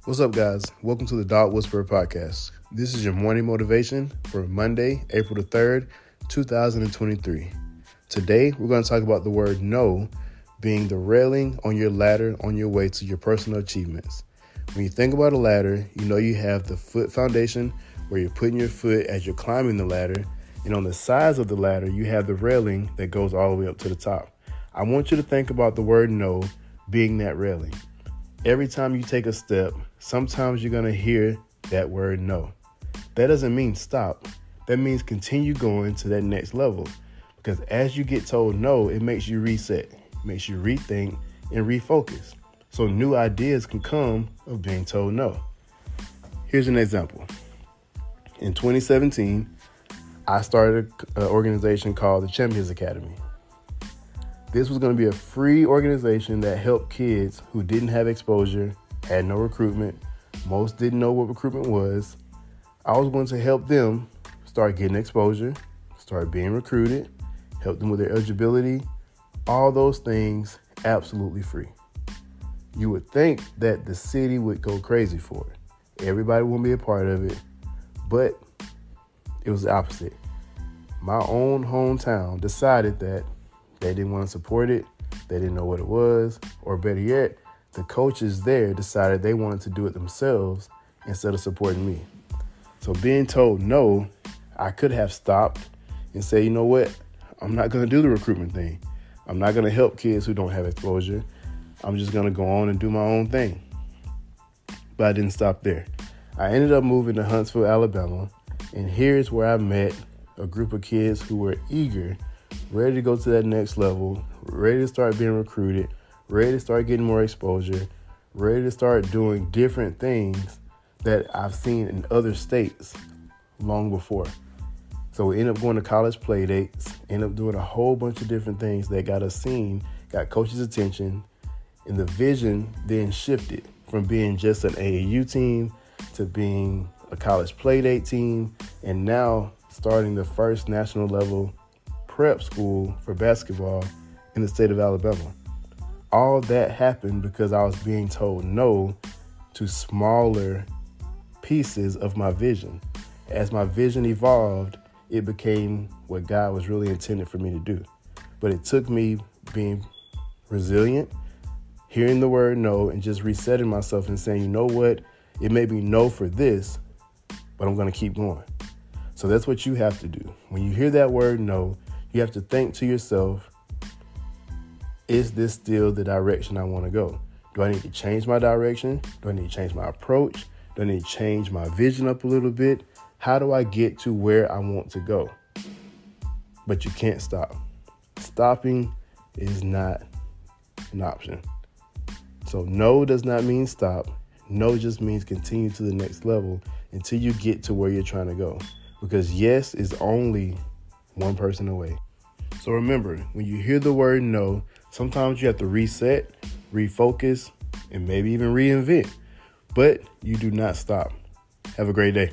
What's up, guys? Welcome to the Dog Whisperer podcast. This is your morning motivation for Monday, April the 3rd, 2023. Today, we're going to talk about the word no being the railing on your ladder on your way to your personal achievements. When you think about a ladder, you know you have the foot foundation where you're putting your foot as you're climbing the ladder. And on the sides of the ladder, you have the railing that goes all the way up to the top. I want you to think about the word no being that railing. Every time you take a step, sometimes you're going to hear that word no. That doesn't mean stop. That means continue going to that next level. Because as you get told no, it makes you reset, makes you rethink and refocus. So new ideas can come of being told no. Here's an example. In 2017, I started an organization called the Champions Academy. This was going to be a free organization that helped kids who didn't have exposure, had no recruitment. Most didn't know what recruitment was. I was going to help them start getting exposure, start being recruited, help them with their eligibility, all those things absolutely free. You would think that the city would go crazy for it. Everybody would be a part of it, but it was the opposite. My own hometown decided that they didn't want to support it. They didn't know what it was. Or better yet, the coaches there decided they wanted to do it themselves instead of supporting me. So being told no, I could have stopped and say, you know what? I'm not going to do the recruitment thing. I'm not going to help kids who don't have exposure. I'm just going to go on and do my own thing. But I didn't stop there. I ended up moving to Huntsville, Alabama. And here's where I met a group of kids who were eager, ready to go to that next level, ready to start being recruited, ready to start getting more exposure, ready to start doing different things that I've seen in other states long before. So we ended up going to college play dates, ended up doing a whole bunch of different things that got us seen, got coaches' attention, and the vision then shifted from being just an AAU team to being a college play date team, and now starting the first national level prep school for basketball in the state of Alabama. All that happened because I was being told no to smaller pieces of my vision. As my vision evolved, it became what God was really intended for me to do. But it took me being resilient, hearing the word no, and just resetting myself and saying, you know what? It may be no for this, but I'm going to keep going. So that's what you have to do. When you hear that word no, you have to think to yourself, is this still the direction I want to go? Do I need to change my direction? Do I need to change my approach? Do I need to change my vision up a little bit? How do I get to where I want to go? But you can't stop. Stopping is not an option. So no does not mean stop. No just means continue to the next level until you get to where you're trying to go. Because yes is only one person away. So remember, when you hear the word no, sometimes you have to reset, refocus, and maybe even reinvent. But you do not stop. Have a great day.